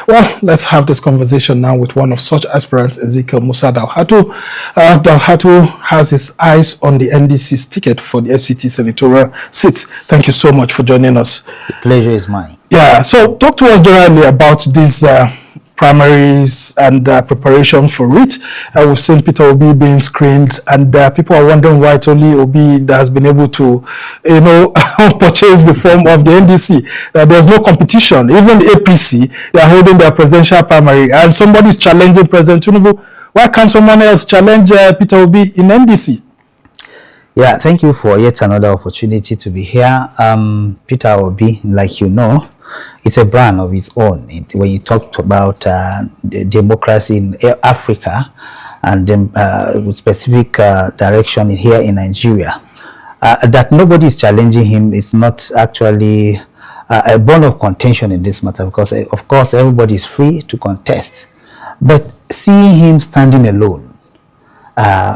Well, let's have this conversation now with one of such aspirants, Ezekiel Musa Dalhatu. Dalhatu has his eyes on the NDC's ticket for the FCT senatorial seat. Thank you so much for joining us. The pleasure is mine. Yeah, so talk to us generally about these primaries and preparation for it. We've seen Peter Obi being screened, and people are wondering why it's only Obi that has been able to, purchase the form of the NDC. There's no competition. Even the APC, they are holding their presidential primary, and somebody is challenging President Tinubu. Why can't someone else challenge Peter Obi in NDC? Yeah, thank you for yet another opportunity to be here. Peter Obi, like you know, it's a brand of its own. When you talked about the democracy in Africa and then with specific direction here in Nigeria, that nobody is challenging him is not actually a bone of contention in this matter, because of course everybody is free to contest. But seeing him standing alone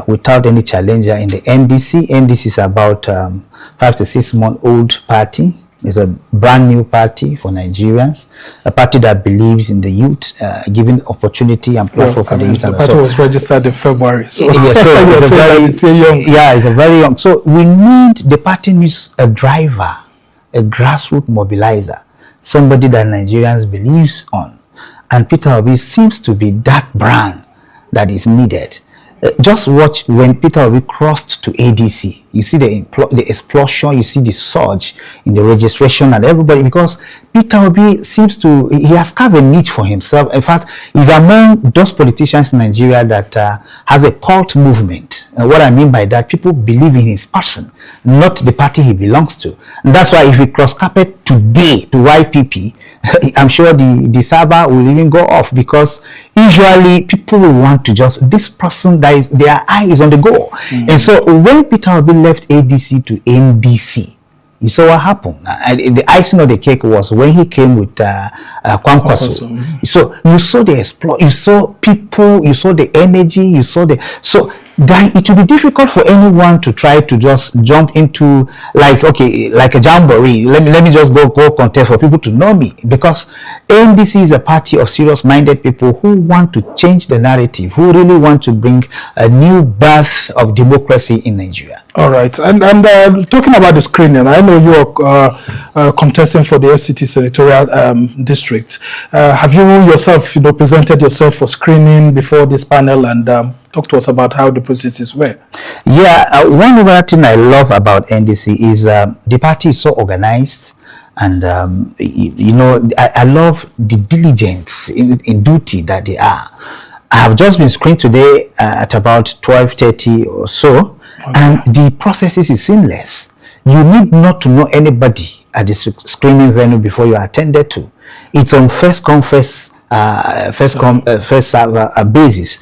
without any challenger in the NDC is about 5 to 6 month old party. It's a brand new party for Nigerians, a party that believes in the youth, giving opportunity and platform for the youth. The party was registered in February, so yes, so it's a very young. So the party needs a driver, a grassroots mobilizer, somebody that Nigerians believes on, and Peter Obi seems to be that brand that is needed. Just watch when Peter Obi crossed to ADC. You see the explosion, you see the surge in the registration and everybody, because Peter Obi seems to, he has carved a niche for himself. In fact, he's among those politicians in Nigeria that has a cult movement. And what I mean by that, people believe in his person, not the party he belongs to. And that's why if we cross carpet today to YPP, I'm sure the server will even go off, because usually people will want to just, this person that is, their eye is on the goal. And so when Peter Obi left ADC to NDC, you saw what happened. The icing of the cake was when he came with Kwankwaso. So you saw the you saw people, you saw the energy, you saw the, so that it will be difficult for anyone to try to just jump into like a jamboree. Let me just go contest for people to know me, because NDC is a party of serious-minded people who want to change the narrative, who really want to bring a new birth of democracy in Nigeria. All right, and talking about the screening, I know you are contesting for the FCT senatorial district. Have you yourself, presented yourself for screening before this panel, and talk to us about how the processes were? Yeah, one other thing I love about NDC is the party is so organized, and I love the diligence in duty that they are. I have just been screened today at about 12:30 or so. Okay. And the processes is seamless. You need not to know anybody at the screening venue before you are attended to. It's on first come first serve basis,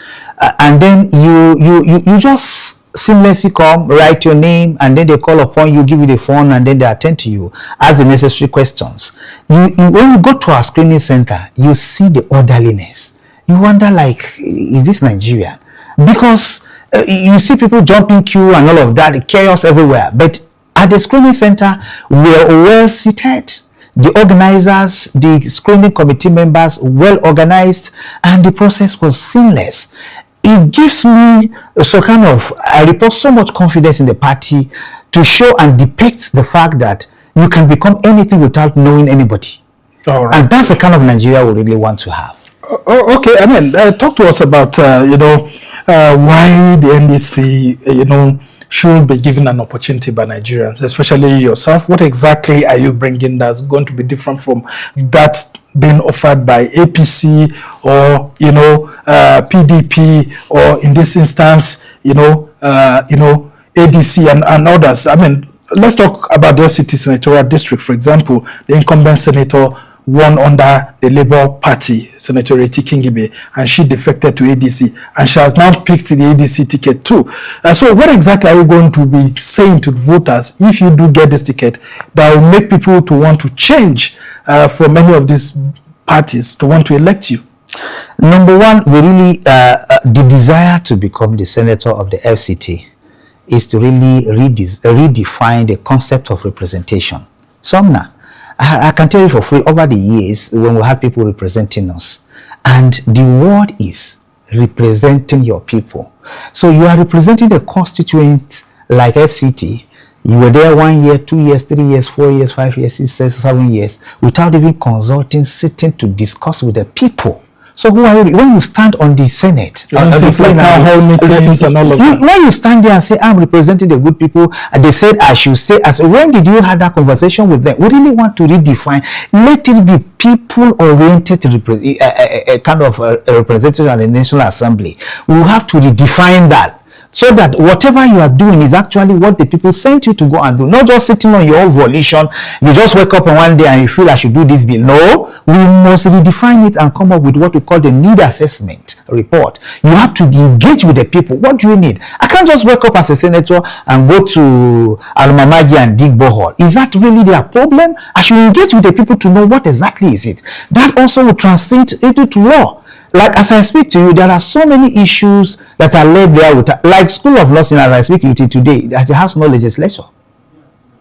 and then you just seamlessly come, write your name, and then they call upon you, give you the phone, and then they attend to you, ask the necessary questions. When you go to our screening center, you see the orderliness. You wonder, like, is this Nigeria? Because you see people jumping queue and all of that, chaos everywhere. But at the screening center, we're well seated. The organizers, the screening committee members, well organized, and the process was seamless. It gives me I report so much confidence in the party to show and depict the fact that you can become anything without knowing anybody. All right. And that's the kind of Nigeria we really want to have. Okay, I mean, talk to us about why the NDC, should be given an opportunity by Nigerians, especially yourself. What exactly are you bringing that's going to be different from that being offered by APC or PDP, or in this instance, ADC and others? I mean, let's talk about the FCT senatorial district, for example. The incumbent senator won under the Labour Party, Senator Reti Kingibe, and she defected to ADC, and she has now picked the ADC ticket too. So what exactly are you going to be saying to voters if you do get this ticket that will make people to want to change from any of these parties to want to elect you? Number one, we really, the desire to become the senator of the FCT is to really redefine the concept of representation. Sumner, I can tell you for free, over the years, when we had people representing us, and the word is representing your people. So you are representing the constituent like FCT. You were there 1 year, 2 years, 3 years, 4 years, 5 years, 6 years, 7 years, without even consulting, sitting to discuss with the people. So who are you? When you stand on the Senate, when you stand there and say, I'm representing the good people, and they said I should say, when did you have that conversation with them? We really want to redefine. Let it be people-oriented kind of representation at the National Assembly. We will have to redefine that, so that whatever you are doing is actually what the people sent you to go and do, not just sitting on your own volition. You just wake up on one day and you feel I should do this bill. No, we must redefine it and come up with what we call the need assessment report. You have to engage with the people. What do you need? I can't just wake up as a senator and go to Almamagi and dig borehole. Is that really their problem? I should engage with the people to know what exactly is it. That also will translate into law. Like as I speak to you, there are so many issues that are laid there with, like School of Nursing, as I speak to you today, that it has no legislature.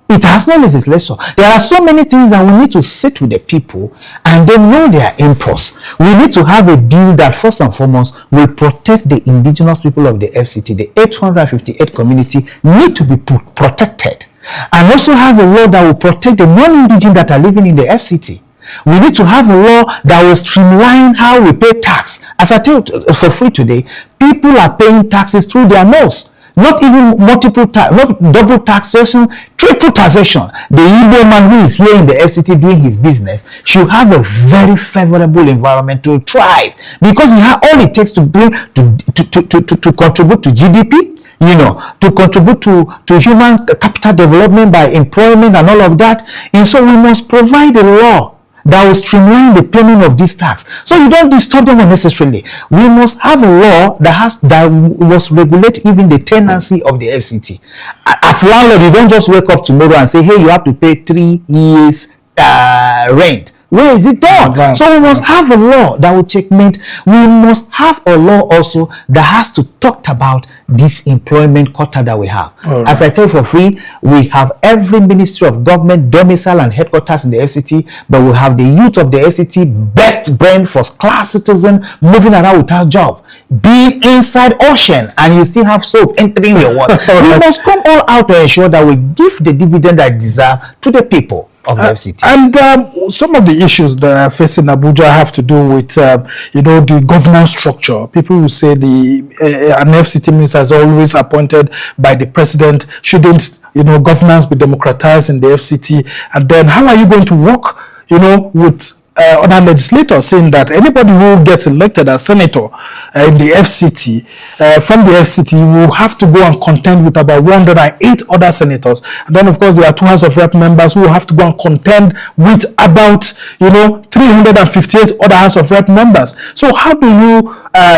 It has no legislature. There are so many things that we need to sit with the people and they know their impulse. We need to have a bill that first and foremost will protect the indigenous people of the FCT. The 858 community need to be protected, and also have a law that will protect the non-indigenous that are living in the FCT. We need to have a law that will streamline how we pay tax. As I tell you for free today, people are paying taxes through their nose. Not even multiple tax, not double taxation, triple taxation. The Igbo man who is here in the FCT doing his business should have a very favorable environment to thrive, because he has all it takes to bring to contribute to GDP. You know, to contribute to human capital development by employment and all of that. And so we must provide a law that will streamline the payment of this tax, so you don't disturb them unnecessarily. We must have a law that must regulate even the tenancy of the FCT. As landlord, you don't just wake up tomorrow and say, hey, you have to pay 3 years rent. Where is it done? So we must have a law that will checkmate. We must have a law also that has to talk about this employment quota that we have. Right. As I tell you for free, we have every ministry of government domicile and headquarters in the FCT, but we have the youth of the FCT, best brain, first class citizen, moving around without job, being inside ocean, and you still have soap entering your water. We must come all out to ensure that we give the dividend that deserve to the people of the FCT. And some of the issues that are facing Abuja have to do with, the governance structure. People will say an FCT minister is always appointed by the president. Shouldn't, governance be democratized in the FCT? And then how are you going to work, with other legislators, saying that anybody who gets elected as senator in the FCT, from the FCT, will have to go and contend with about 108 other senators. And then, of course, there are 2 House of Rep members who will have to go and contend with about, 358 other House of Rep members. So how do you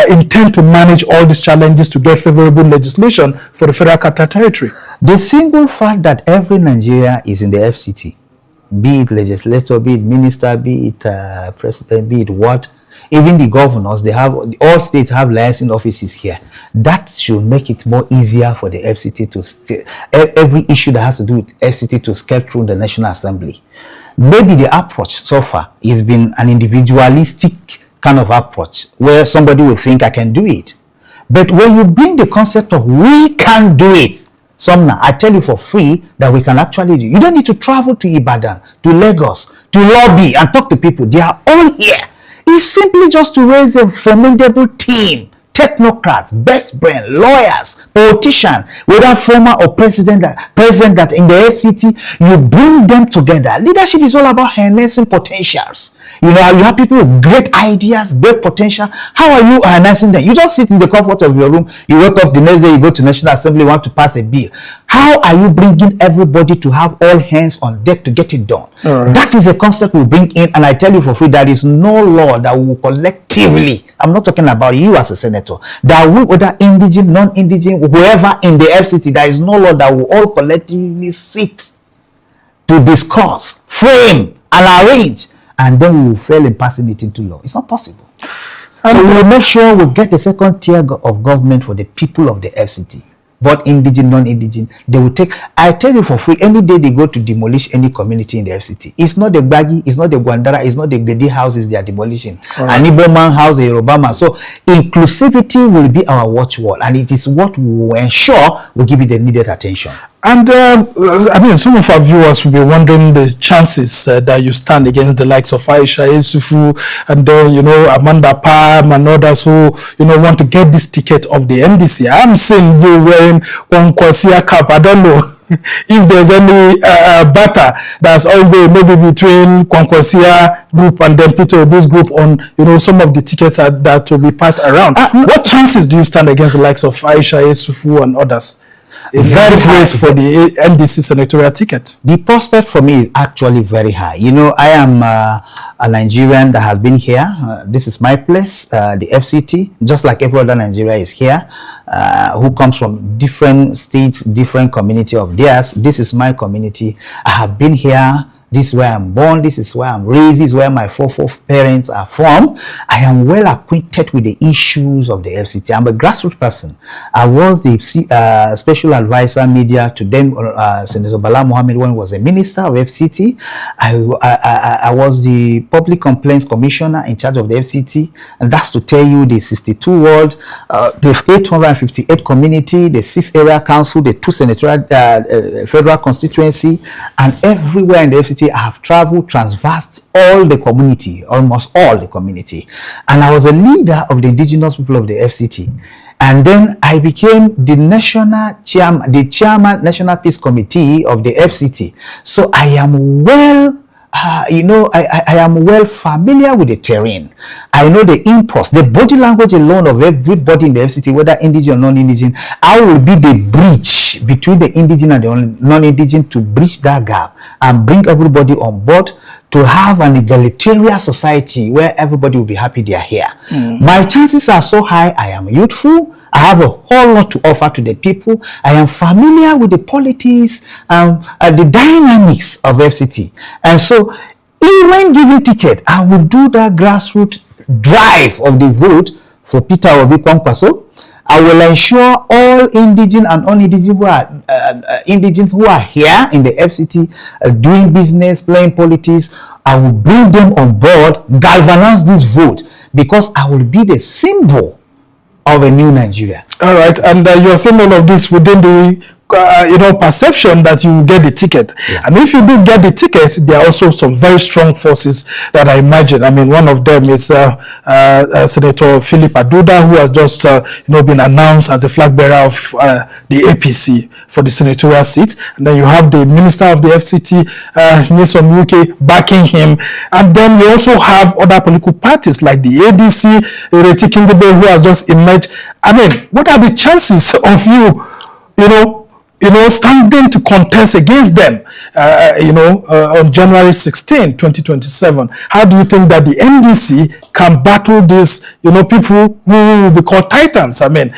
intend to manage all these challenges to get favorable legislation for the Federal Capital Territory? The single fact that every Nigeria is in the FCT, be it legislator, be it minister, be it president, be it what, even the governors, all states have licensing offices here. That should make it more easier for the FCT to every issue that has to do with FCT to scale through the National Assembly. Maybe the approach so far has been an individualistic kind of approach where somebody will think I can do it. But when you bring the concept of we can do it, Sumner, I tell you for free that we can actually do. You don't need to travel to Ibadan, to Lagos, to lobby and talk to people. They are all here. It's simply just to raise a formidable team, technocrats, best brain, lawyers, politicians, whether former or president that in the FCT, you bring them together. Leadership is all about harnessing potentials. You have people with great ideas, great potential. How are you harnessing them? You just sit in the comfort of your room. You wake up the next day, you go to National Assembly, want to pass a bill. How are you bringing everybody to have all hands on deck to get it done? Right. That is a concept we bring in, and I tell you for free, there is no law that will collectively, I'm not talking about you as a senator, that will, whether indigent, non-indigent, whoever in the FCT, there is no law that will all collectively sit to discuss, frame, and arrange, and then we will fail in passing it into law. It's not possible. So we will make sure we get the second tier of government for the people of the FCT. both indigene, non-indigene. They will take, I tell you for free, any day they go to demolish any community in the FCT. It's not the Gbagi, it's not the Gwandara, it's not the Gedi houses they are demolishing. An Igbo man house, a Yoruba man. So inclusivity will be our watchword, and it is what we will ensure we give it the needed attention. And I mean, some of our viewers will be wondering the chances that you stand against the likes of Aisha Yesufu and then, Amanda Palm and others who, want to get this ticket of the NDC. I'm seeing you wearing Kwankwaso cap. I don't know if there's any battle that's ongoing, maybe between Kwankwaso group and then Peter Obi's group on, some of the tickets that will be passed around. What chances do you stand against the likes of Aisha Yesufu and others in various ways for the NDC senatorial ticket? The prospect for me is actually very high. I am a Nigerian that has been here. This is my place, the FCT, just like every other Nigeria is here, who comes from different states, different community of theirs. This is my community. I have been here. This is where I'm born. This is where I'm raised. This is where my four parents are from. I am well acquainted with the issues of the FCT. I'm a grassroots person. I was the special advisor media to then Senator Bala Mohammed when he was a minister of FCT. I was the public complaints commissioner in charge of the FCT, and that's to tell you the 62 ward, the 858 community, the 6 area council, the 2 senatorial federal constituency, and everywhere in the FCT. I have traveled, transversed all the community, almost all the community. And I was a leader of the indigenous people of the FCT. And then I became the chairman, National Peace Committee of the FCT. So I am well, I am well familiar with the terrain. I know the impulse, the body language alone of everybody in the FCT, whether indigene or non-indigene. I will be the bridge between the indigene and the non-indigene to bridge that gap and bring everybody on board to have an egalitarian society where everybody will be happy they are here. My chances are so high. I am youthful. I have a whole lot to offer to the people. I am familiar with the politics and the dynamics of FCT. And so, even given ticket, I will do that grassroots drive of the vote for Peter Obi Kwankwaso. I will ensure all indigene and non-indigene indigents who are here in the FCT doing business, playing politics, I will bring them on board, galvanize this vote, because I will be the symbol of a new Nigeria. All right, and you're saying all of this within the perception that you get the ticket. Yeah. And if you do get the ticket, there are also some very strong forces that I imagine. I mean, one of them is Senator Philip Aduda, who has just been announced as the flag bearer of the APC for the senatorial seat. And then you have the minister of the FCT, Nyesom UK, backing him. And then you also have other political parties like the ADC, Ireti Kingibe, who has just emerged. I mean, what are the chances of you standing to contest against them, on January 16, 2027? How do you think that the NDC can battle these, people who will be called titans? I mean,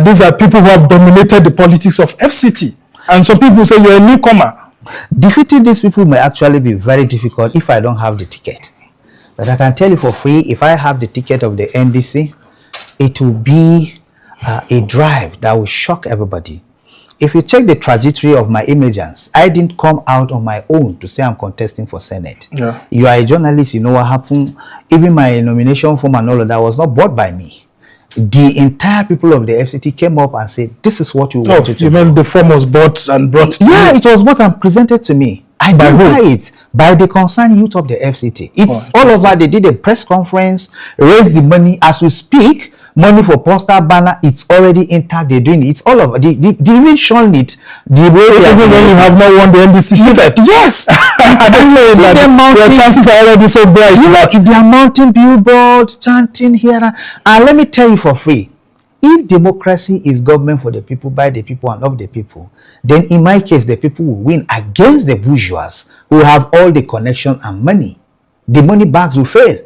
these are people who have dominated the politics of FCT. And some people say you're a newcomer. Defeating these people may actually be very difficult if I don't have the ticket. But I can tell you for free, if I have the ticket of the NDC, it will be a drive that will shock everybody. If you check the trajectory of my emergence, I didn't come out on my own to say I'm contesting for Senate. Yeah. You are a journalist, you know what happened. Even my nomination form and all of that was not bought by me. The entire people of the FCT came up and said, this is what you wanted to do. You mean the form was bought and brought? Yeah, it was bought and presented to me. I didn't buy it. By the concerned youth of the FCT. It's all over. They did a press conference, raised the money. As we speak, money for poster banner, it's already intact. They're doing it. It's all over. They even shown it. The way even when you have not won the NDC ticket. Yes. Your chances are already so bright. They are mounting billboards, chanting here. And let me tell you for free, if democracy is government for the people, by the people, and of the people, then in my case, the people will win against the bourgeois who have all the connection and money. The money bags will fail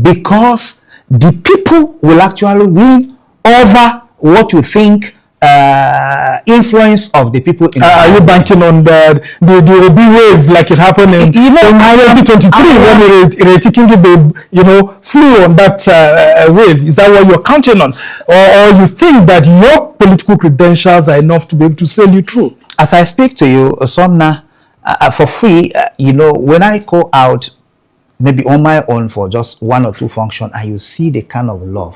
because the people will actually win over what you think influence of the people in are you banking on the Obi wave like it happened in 2023 when Ireti flew on that wave? Is that what you're counting on, or you think that your political credentials are enough to be able to sail you through? As I speak to you, Somna, for free, when I go out, maybe on my own for just one or two functions, and you see the kind of love,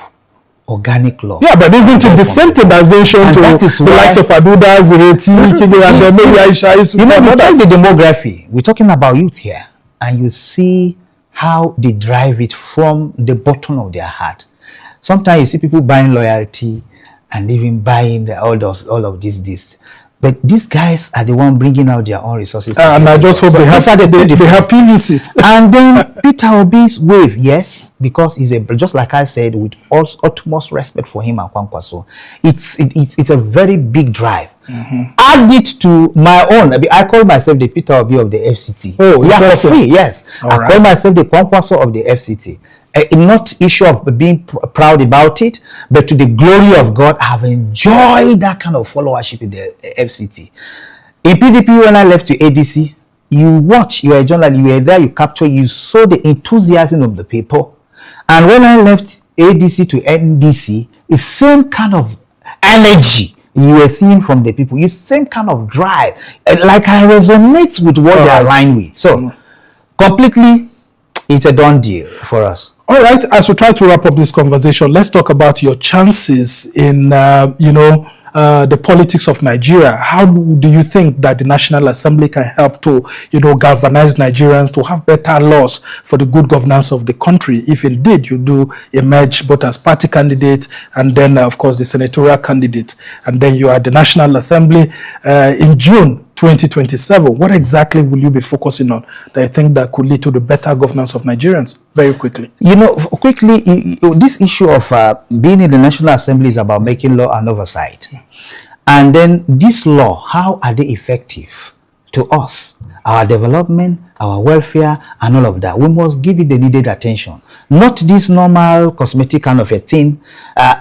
organic love. Yeah, but isn't it the same thing that's been shown to the likes of Aduda, Zireti, and maybe Aisha? You take the demography. We're talking about youth here, and you see how they drive it from the bottom of their heart. Sometimes you see people buying loyalty and even buying all of this. But these guys are the one bringing out their own resources. And I just hope they have PVCs. And then Peter Obi's wave, yes, because he's just like I said, with utmost respect for him and Kwankwaso, it's a very big drive. Add it to my own. I call myself the Peter Obi of the FCT. Oh, yeah, for free, yes. I call myself the Kwankwaso of the FCT. Not issue of being proud about it, but to the glory of God, I have enjoyed that kind of followership in the FCT. In PDP, when I left to ADC, you watch, you are a journalist, you were there, you capture, you saw the enthusiasm of the people. And when I left ADC to NDC, it's same kind of energy you were seeing from the people. It's same kind of drive. Like I resonate with what they align with. So completely, it's a done deal for us. All right, as we try to wrap up this conversation, let's talk about your chances in, the politics of Nigeria. How do you think that the National Assembly can help to, galvanize Nigerians to have better laws for the good governance of the country, if indeed you do emerge both as party candidate and then, of course, the senatorial candidate, and then you are at the National Assembly in June 2027. What exactly will you be focusing on that I think that could lead to the better governance of Nigerians? Very quickly. Quickly, this issue of being in the National Assembly is about making law and oversight. And then this law, how are they effective to us, our development, our welfare, and all of that? We must give it the needed attention. Not this normal cosmetic kind of a thing.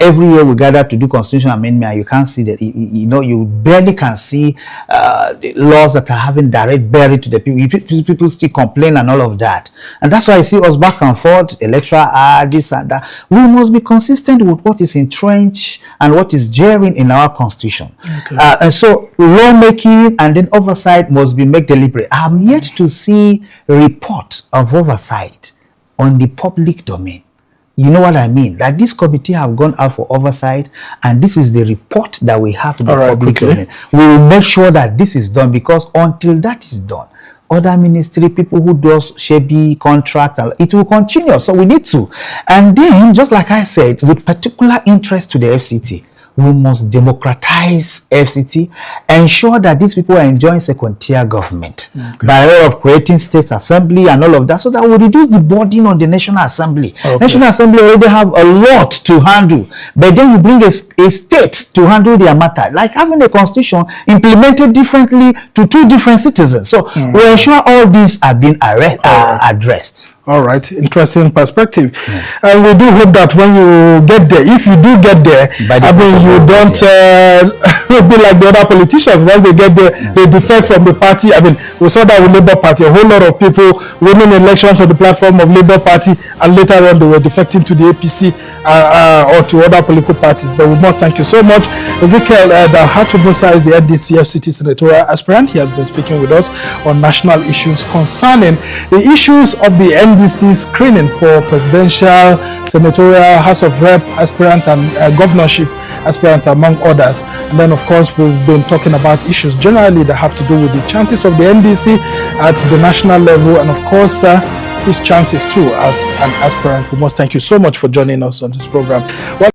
Every year we gather to do constitutional amendment, and you can't see that, you barely can see the laws that are having direct bearing to the people. People still complain and all of that. And that's why I see us back and forth, electoral, this and that. We must be consistent with what is entrenched and what is jarring in our constitution. Okay. And so lawmaking and then oversight must be made deliberate. I'm yet to see a report of oversight on the public domain. You know what I mean? That this committee have gone out for oversight, and this is the report that we have in the public domain. We will make sure that this is done, because until that is done, other ministry people who does shabby contract, it will continue. So we need to. And then, just like I said, with particular interest to the FCT, we must democratize FCT, ensure that these people are enjoying second-tier government by way of creating state assembly and all of that, so that we reduce the burden on the National Assembly. National Assembly already have a lot to handle, but then you bring a state to handle their matter, like having a constitution implemented differently to two different citizens. So we ensure all these are being addressed. All right, interesting perspective. And we do hope that when you get there, if you do get there, you don't be like the other politicians. Once they get there, they defect from the party. We saw that with Labour Party. A whole lot of people winning elections on the platform of Labour Party, and later on they were defecting to the APC or to other political parties. But we must thank you so much. Ezekiel Dalhatu is the NDC FCT senatorial aspirant. He has been speaking with us on national issues concerning the issues of the NDC screening for presidential, senatorial, House of Rep aspirants, and governorship aspirants, among others. And then, of course, we've been talking about issues generally that have to do with the chances of the NDC at the national level, and of course, his chances too as an aspirant. We must thank you so much for joining us on this program.